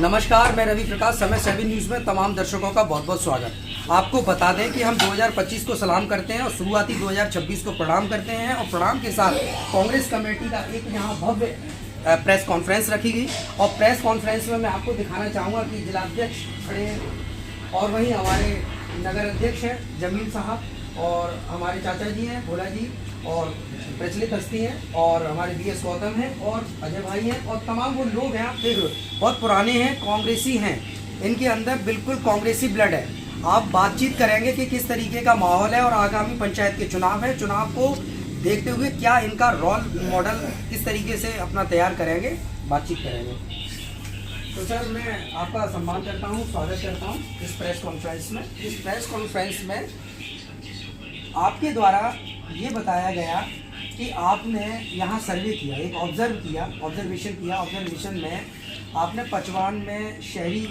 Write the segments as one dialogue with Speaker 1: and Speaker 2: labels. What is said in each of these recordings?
Speaker 1: नमस्कार, मैं रवि प्रकाश, समय 7 न्यूज़ में तमाम दर्शकों का बहुत बहुत स्वागत। आपको बता दें कि हम 2025 को सलाम करते हैं और शुरुआती 2026 को प्रणाम करते हैं और प्रणाम के साथ कांग्रेस कमेटी का एक यहाँ भव्य प्रेस कॉन्फ्रेंस रखी गई और प्रेस कॉन्फ्रेंस में मैं आपको दिखाना चाहूँगा कि जिलाध्यक्ष खड़े हैं और वहीं हमारे नगर अध्यक्ष हैं जमील साहब और हमारे चाचा जी हैं भोला जी और प्रचलित हस्ती हैं और हमारे BS गौतम हैं और अजय भाई हैं और तमाम वो लोग हैं। आप देख लो बहुत पुराने हैं, कांग्रेसी हैं, इनके अंदर बिल्कुल कांग्रेसी ब्लड है। आप बातचीत करेंगे कि किस तरीके का माहौल है और आगामी पंचायत के चुनाव है, चुनाव को देखते हुए क्या इनका रोल मॉडल किस तरीके से अपना तैयार करेंगे, बातचीत करेंगे। तो सर, मैं आपका सम्मान करता हूँ, स्वागत करता हूँ इस प्रेस कॉन्फ्रेंस में। इस प्रेस कॉन्फ्रेंस में आपके द्वारा ये बताया गया कि आपने यहाँ सर्वे किया, एक ऑब्जर्वेशन में आपने पचवान में शहरी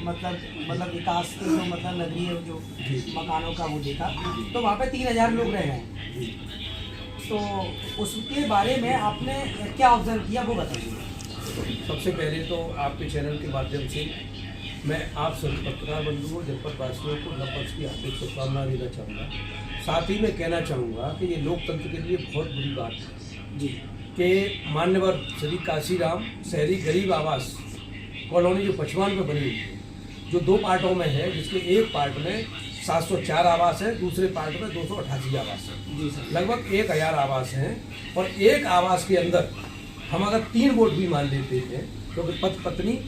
Speaker 1: मतलब विकास के जो नगरीय जो मकानों का वो देखा, तो वहाँ पे 3000 लोग रह रहे हैं, तो उसके बारे में आपने क्या ऑब्जर्व किया वो बताइए।
Speaker 2: सबसे पहले तो आपके चैनल के माध्यम से मैं आप सभी पत्रकार बंधुओं, जनपद वासियों को नववर्ष की हार्दिक शुभकामनाएं देना चाहूँगा। साथ ही मैं कहना चाहूँगा कि ये लोकतंत्र के लिए बहुत बुरी बात है जी कि मान्यवर श्री काशीराम शहरी गरीब आवास कॉलोनी जो पचवान में बनी हुई है, जो 2 पार्टों में है, जिसके एक पार्ट में 704 आवास है, दूसरे पार्ट में 288 आवास है जी सर, लगभग 1000 आवास हैं। और एक आवास के अंदर हम अगर 3 वोट भी मान लेते हैं क्योंकि पति पत्नी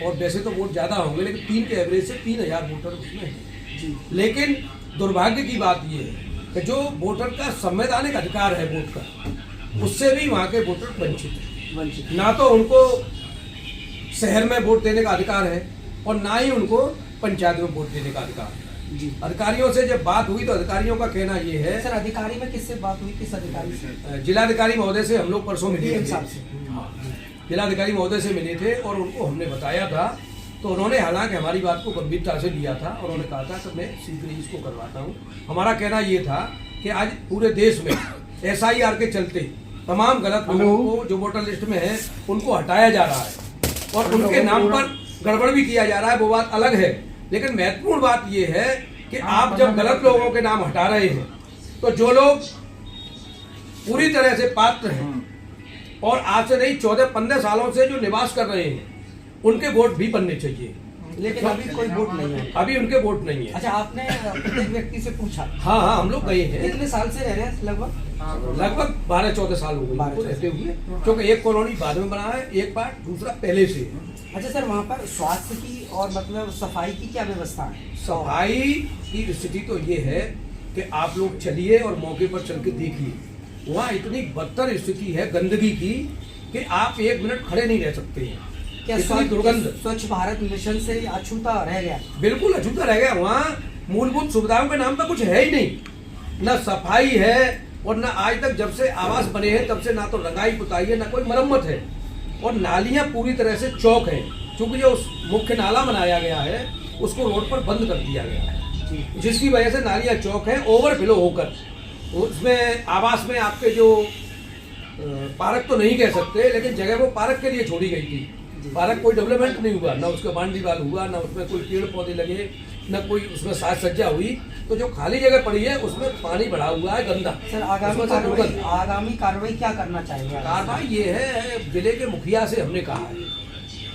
Speaker 2: और वैसे तो वोट ज़्यादा होंगे, लेकिन 3 के एवरेज से 3000 वोटर उसमें हैं जी। लेकिन दुर्भाग्य की बात ये है कि जो वोटर का संवैधानिक अधिकार है वोट का, उससे भी वहाँ के वोटर वंचित हैं। ना तो उनको शहर में वोट देने का अधिकार है और ना ही उनको पंचायत में वोट देने का अधिकार है जी। अधिकारियों से जब बात हुई तो अधिकारियों का कहना ये है।
Speaker 1: सर, अधिकारी में किससे बात हुई, किस अधिकारी से?
Speaker 2: जिलाधिकारी महोदय से हम लोग परसों मिले थे।
Speaker 1: हाँ,
Speaker 2: जिलाधिकारी महोदय से मिले थे और उनको हमने बताया था, तो उन्होंने हालांकि हमारी बात को गंभीरता से लिया था और उन्होंने कहा था कि मैं शीघ्र ही इसको करवाता हूँ। हमारा कहना ये था कि आज पूरे देश में SIR के चलते तमाम गलत लोगों को जो वोटर लिस्ट में है उनको हटाया जा रहा है और उनके नाम पर गड़बड़ भी किया जा रहा है, वो बात अलग है। लेकिन महत्वपूर्ण बात ये है कि आप जब गलत लोगों के नाम हटा रहे हैं तो जो लोग पूरी तरह से पात्र हैं और आज से नहीं 14-15 सालों से जो निवास कर रहे हैं उनके वोट भी बनने चाहिए,
Speaker 1: लेकिन अभी कोई वोट नहीं है।
Speaker 2: अभी उनके वोट नहीं है।
Speaker 1: अच्छा, आपने प्रत्येक व्यक्ति से पूछा?
Speaker 2: हाँ, हम लोग गए हैं।
Speaker 1: कितने साल से रह रहे हैं?
Speaker 2: लगभग 12-14 साल हो गए रहते हुए, क्योंकि एक कॉलोनी बाद में बना है, एक पार्ट दूसरा पहले से है।
Speaker 1: अच्छा सर, वहाँ पर स्वास्थ्य की और सफाई की क्या व्यवस्था है?
Speaker 2: सफाई की स्थिति तो ये है कि आप लोग चलिए और मौके पर चल के देखिए, वहाँ इतनी बदतर स्थिति है गंदगी की कि आप 1 मिनट खड़े नहीं रह सकते हैं।
Speaker 1: क्या दुर्गंध स्वच्छ भारत मिशन से अछूता रह गया?
Speaker 2: बिल्कुल अछूता रह गया। वहाँ मूलभूत सुविधाओं के नाम पर कुछ है ही नहीं, न सफाई है और न आज तक जब से आवास बने हैं तब से ना तो रंगाई पुताई है, ना कोई मरम्मत है। और नालियाँ पूरी तरह से चौक हैं, क्योंकि जो मुख्य नाला बनाया गया है उसको रोड पर बंद कर दिया गया है, जिसकी वजह से नालियाँ चौक हैं ओवरफ्लो होकर। उसमें आवास में आपके जो पार्क तो नहीं कह सकते, लेकिन जगह वो पार्क के लिए छोड़ी गई थी। पार्क कोई डेवलपमेंट नहीं हुआ, ना उसका बाउंड्री वाल हुआ, ना उसमें कोई पेड़ पौधे लगे, ना कोई उसमें साज सज्जा हुई। तो जो खाली जगह पड़ी है उसमें पानी भरा हुआ है गंदा।
Speaker 1: सर, आगामी कार्रवाई क्या करना चाहिए?
Speaker 2: कार्रवाई ये है, जिले के मुखिया से हमने कहा है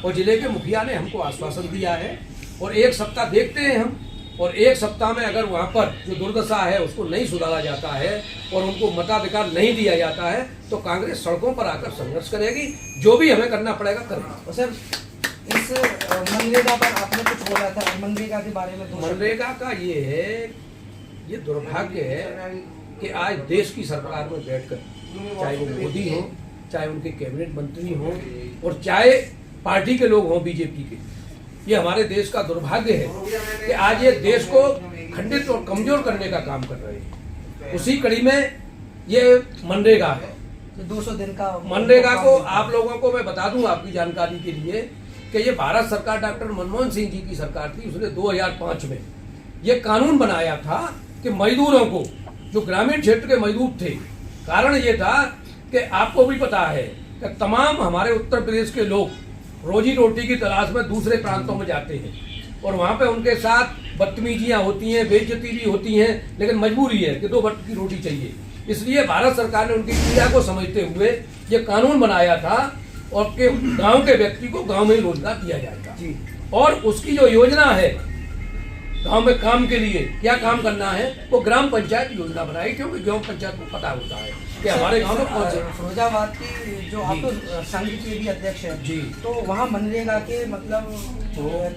Speaker 2: और जिले के मुखिया ने हमको आश्वासन दिया है और 1 सप्ताह देखते हैं हम, और 1 सप्ताह में अगर वहाँ पर जो दुर्दशा है उसको नहीं सुधारा जाता है और उनको मताधिकार नहीं दिया जाता है तो कांग्रेस सड़कों पर आकर संघर्ष करेगी, जो भी हमें करना पड़ेगा करेगी।
Speaker 1: और सर, इस मनरेगा पर आपने कुछ बोला था, मनरेगा के बारे में?
Speaker 2: मनरेगा का ये है, ये दुर्भाग्य है कि आज देश की सरकार में बैठकर, चाहे वो मोदी हो, चाहे उनके कैबिनेट मंत्री हो और चाहे पार्टी के लोग हों बीजेपी के, ये हमारे देश का दुर्भाग्य है कि आज ये देश को खंडित और कमजोर करने का काम कर रहे हैं। उसी कड़ी में ये मनरेगा है।
Speaker 1: 200 दिन का
Speaker 2: मनरेगा को आप लोगों को मैं बता दूं आपकी जानकारी के लिए कि ये भारत सरकार डॉक्टर मनमोहन सिंह जी की सरकार थी, उसने 2005 में ये कानून बनाया था कि मजदूरों को, जो ग्रामीण क्षेत्र के मजदूर थे, कारण ये था कि आपको भी पता है कि तमाम हमारे उत्तर प्रदेश के लोग रोजी रोटी की तलाश में दूसरे प्रांतों में जाते हैं और वहाँ पे उनके साथ बदतमीजियाँ होती हैं, बेइज्जती भी होती हैं, लेकिन मजबूरी है कि 2 वक्त की रोटी चाहिए। इसलिए भारत सरकार ने उनकी पीड़ा को समझते हुए ये कानून बनाया था और कि गांव के व्यक्ति को गांव में ही रोजगार दिया जाएगा। और उसकी जो योजना है गांव में काम के लिए क्या काम करना है, वो ग्राम पंचायत योजना बनाई, क्योंकि ग्राम पंचायत को पता होता है कि हमारे गांव में कौन से।
Speaker 1: फिरोजाबाद की जो आप तो संघ के भी अध्यक्ष हैं
Speaker 2: जी,
Speaker 1: तो वहाँ मनरेगा के मतलब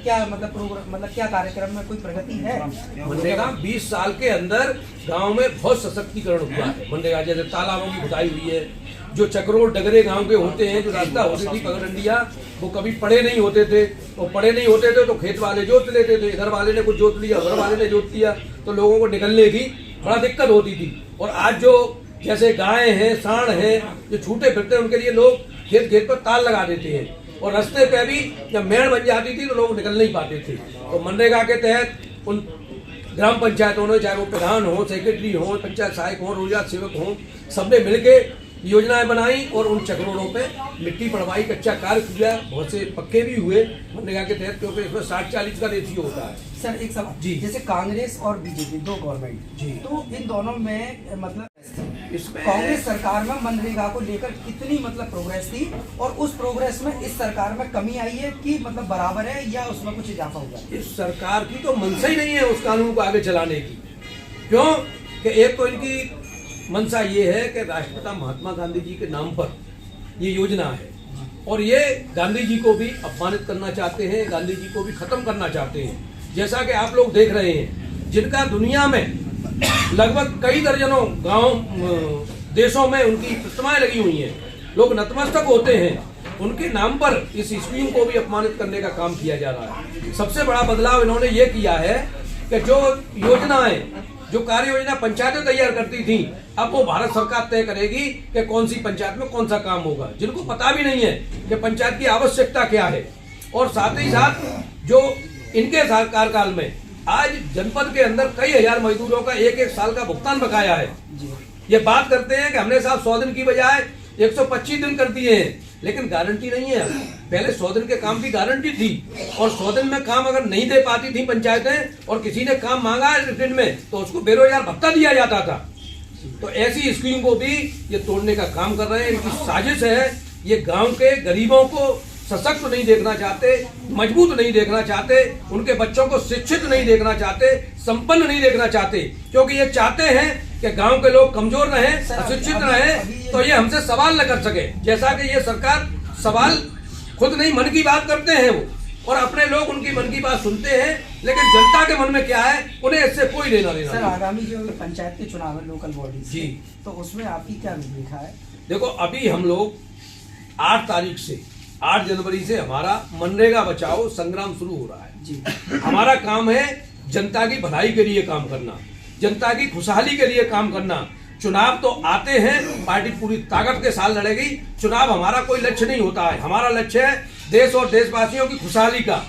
Speaker 1: क्या मतलब प्रोग्राम, मतलब क्या कार्यक्रम में कोई प्रगति है?
Speaker 2: मनरेगा 20 साल के अंदर गांव में बहुत सशक्तिकरण हुआ है। मनरेगा जैसे तालाबों की खुदाई हुई है, जो चक्रोड़ डगरे गांव के होते हैं, जो रास्ता होती थी पगडंडिया, वो कभी पड़े नहीं होते थे, वो पड़े नहीं होते थे तो खेत वाले जोत लेते थे, घर वाले ने कुछ जोत लिया, घर वाले ने जोत लिया, तो लोगों को निकलने की बड़ा दिक्कत होती थी। और आज जो जैसे गाय हैं, सांड हैं, जो छूटे फिरते हैं, उनके लिए लोग खेत खेत पर ताल लगा देते हैं। और रास्ते पे भी जब मेड़ बन जाती थी तो लोग निकल नहीं पाते थे। तो मनरेगा के तहत उन ग्राम पंचायतों ने, चाहे वो प्रधान हो, सेक्रेटरी हो, पंचायत सहायक हो, रोजगार सेवक हो, सबने मिलके योजनाएं बनाई और उन चक्रोड़ों पे मिट्टी पड़वाई, कच्चा कार्य किया, बहुत से पक्के भी हुए मनरेगा के तहत, क्योंकि इसमें 60-40 का रेशियो होता है।
Speaker 1: सर एक सवाल
Speaker 2: जी,
Speaker 1: जैसे कांग्रेस और बीजेपी 2 गवर्नमेंट
Speaker 2: जी,
Speaker 1: तो इन दोनों में मतलब
Speaker 2: इसमें
Speaker 1: कांग्रेस सरकार में मनरेगा को लेकर कितनी मतलब प्रोग्रेस थी और उस प्रोग्रेस में इस सरकार में कमी आई है कि मतलब बराबर है या उसमें कुछ इजाफा हुआ है?
Speaker 2: इस सरकार की तो मंशा ही नहीं है उस कानून को आगे चलाने की। क्यों कि एक तो इनकी मंशा ये है कि राष्ट्रपिता महात्मा गांधी जी के नाम पर ये योजना है और ये गांधी जी को भी अपमानित करना चाहते हैं, गांधी जी को भी खत्म करना चाहते हैं। जैसा कि आप लोग देख रहे हैं, जिनका दुनिया में लगभग कई दर्जनों गांव देशों में उनकी प्रतिमाएं लगी हुई हैं, लोग नतमस्तक होते हैं, उनके नाम पर इस स्कीम को भी अपमानित करने का काम किया जा रहा है। सबसे बड़ा बदलाव इन्होंने ये किया है कि जो योजनाएं, जो कार्य योजना पंचायतें तैयार करती थी, अब वो भारत सरकार तय करेगी कि कौन सी पंचायत में कौन सा काम होगा, जिनको पता भी नहीं है कि पंचायत की आवश्यकता क्या है। और साथ ही साथ जो इनके कार्यकाल में आज जनपद के अंदर कई हजार मजदूरों का 1-1 साल का भुगतान बकाया है। ये बात करते हैं कि हमने साहब 100 दिन की बजाय 125 दिन कर दिए हैं, लेकिन गारंटी नहीं है। पहले 100 दिन के काम की गारंटी थी और 100 दिन में काम अगर नहीं दे पाती थी पंचायतें और किसी ने काम मांगा इस दिन में तो उसको बेरोजगार भत्ता दिया जाता था। तो ऐसी स्कीम को भी ये तोड़ने का काम कर रहे हैं। इनकी साजिश है। ये गांव के गरीबों को सशक्त नहीं देखना चाहते, मजबूत नहीं देखना चाहते, उनके बच्चों को शिक्षित नहीं देखना चाहते, संपन्न नहीं देखना चाहते, क्योंकि ये चाहते हैं कि गांव के लोग कमजोर रहें, अशिक्षित रहें, तो ये हमसे सवाल न कर सके। जैसा कि ये सरकार सवाल खुद नहीं मन की बात करते हैं वो, और अपने लोग उनकी मन की बात सुनते हैं, लेकिन जनता के मन में क्या है उन्हें इससे कोई लेना देना।
Speaker 1: सर आगामी जो पंचायत के चुनाव है लोकल बॉडी
Speaker 2: जी, तो
Speaker 1: उसमें आपकी क्या भूमिका है?
Speaker 2: देखो, अभी हम लोग 8 जनवरी से हमारा मनरेगा बचाओ संग्राम शुरू हो रहा है जी। हमारा काम है जनता की भलाई के लिए काम करना, जनता की खुशहाली के लिए काम करना। चुनाव तो आते हैं, पार्टी पूरी ताकत के साथ लड़ेगी। चुनाव हमारा कोई लक्ष्य नहीं होता है, हमारा लक्ष्य है देश और देशवासियों की खुशहाली का।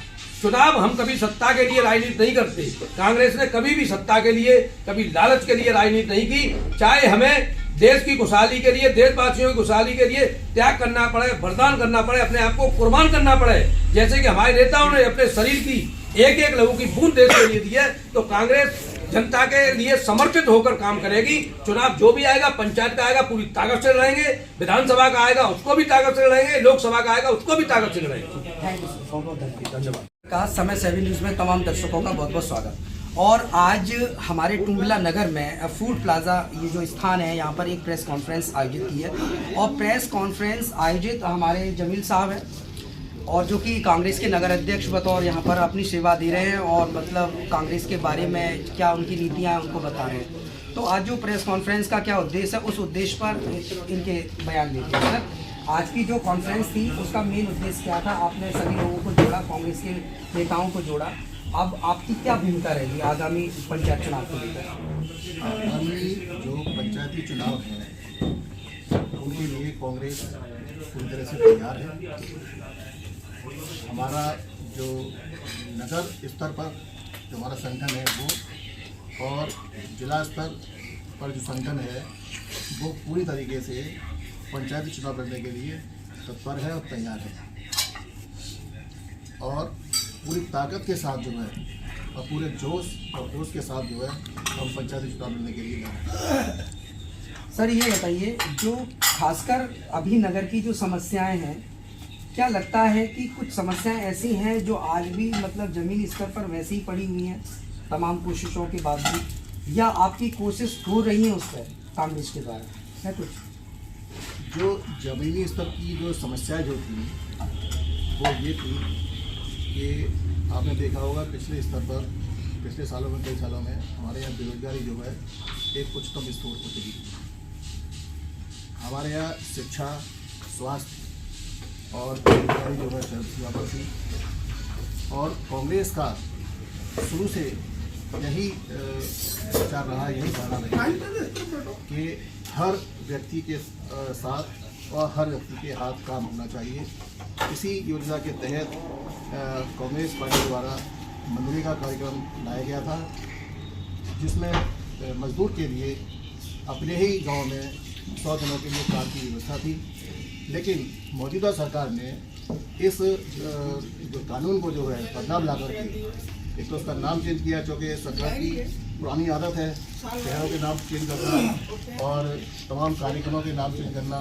Speaker 2: चुनाव हम कभी सत्ता के लिए राजनीति नहीं करते। कांग्रेस ने कभी भी सत्ता के लिए, कभी लालच के लिए राजनीति नहीं की। चाहे हमें देश की खुशहाली के लिए, देशवासियों की खुशहाली के लिए त्याग करना पड़े, बलिदान करना पड़े, अपने आप को कुर्बान करना पड़े, जैसे कि हमारे नेताओं ने अपने शरीर की एक लहू की बूंद देश के लिए दी है, तो कांग्रेस जनता के लिए समर्पित होकर काम करेगी। चुनाव जो भी आएगा, पंचायत का आएगा पूरी ताकत से लड़ेंगे, विधानसभा का आएगा उसको भी ताकत से लड़ेंगे, लोकसभा का आएगा उसको भी ताकत से लड़ेंगे।
Speaker 1: थैंक यू सर, बहुत बहुत
Speaker 2: धन्यवाद।
Speaker 1: का समय 7 न्यूज़ में तमाम दर्शकों का बहुत बहुत स्वागत। और आज हमारे टुंडला नगर में फूड प्लाजा ये जो स्थान है, यहाँ पर एक प्रेस कॉन्फ्रेंस आयोजित की है और प्रेस कॉन्फ्रेंस आयोजित हमारे जमील साहब हैं और जो कि कांग्रेस के नगर अध्यक्ष बतौर यहाँ पर अपनी सेवा दे रहे हैं और मतलब कांग्रेस के बारे में क्या उनकी नीतियाँ हैं उनको बता रहे हैं। तो आज जो प्रेस कॉन्फ्रेंस का क्या उद्देश्य है, उस उद्देश्य पर इनके बयान लेते हैं। सर, आज की जो कॉन्फ्रेंस थी उसका मेन उद्देश्य क्या था? आपने सभी लोगों को जोड़ा, कांग्रेस के नेताओं को जोड़ा। अब आपकी क्या भूमिका रहेगी आगामी पंचायत चुनाव को लेकर?
Speaker 3: आगामी जो पंचायती चुनाव हैं उनके लिए कांग्रेस पूरी तरह से तैयार है। हमारा जो नगर स्तर पर जो हमारा संगठन है वो और जिला स्तर पर जो संगठन है वो पूरी तरीके से पंचायती चुनाव लड़ने के लिए तत्पर है और तैयार है। और पूरी ताकत के साथ जो है और पूरे जोश और जोश के साथ जो है हम पंचायती चुनाव लड़ने के लिए गए।
Speaker 1: सर ये बताइए, जो खासकर अभी नगर की जो समस्याएं हैं, क्या लगता है कि कुछ समस्याएं ऐसी हैं जो आज भी मतलब जमीनी स्तर पर वैसे ही पड़ी हुई हैं तमाम कोशिशों के बावजूद, या आपकी कोशिश हो रही है उस पर कांग्रेस के द्वारा है कुछ?
Speaker 3: जो ज़मीनी स्तर की जो समस्याएं जो थी वो ये थी कि आपने देखा होगा पिछले स्तर पर पिछले सालों में कई सालों में हमारे यहाँ बेरोजगारी जो है एक उच्चतम स्तर हो चुकी थी। हमारे यहाँ शिक्षा, स्वास्थ्य और बेरोजगारी जो है चरम पर थी और कांग्रेस का शुरू से यही विचार रहा, यही कहना रहा कि हर व्यक्ति के साथ और हर व्यक्ति के हाथ काम होना चाहिए। इसी योजना के तहत कांग्रेस पार्टी द्वारा मनरेगा कार्यक्रम लाया गया था, जिसमें मजदूर के लिए अपने ही गांव में 100 दिनों के लिए काम की व्यवस्था थी। लेकिन मौजूदा सरकार ने इस जो कानून को जो है बदनाम ला करके एक तो उसका नाम चेंज किया, चूँकि सरकार की पुरानी आदत है शहरों के नाम चेंज करना और तमाम कार्यक्रमों के नाम चेंज करना,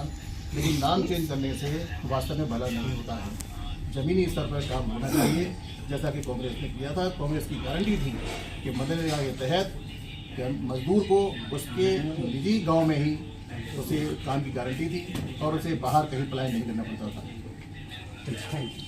Speaker 3: लेकिन नाम चेंज करने से वास्तव में भला नहीं होता है। ज़मीनी स्तर पर काम होना चाहिए, जैसा कि कांग्रेस ने किया था। कांग्रेस की गारंटी थी कि मनरेगा के तहत मजदूर को उसके निजी गांव में ही उसे काम की गारंटी थी और उसे बाहर कहीं पलायन नहीं करना पड़ता था।
Speaker 1: Thank you.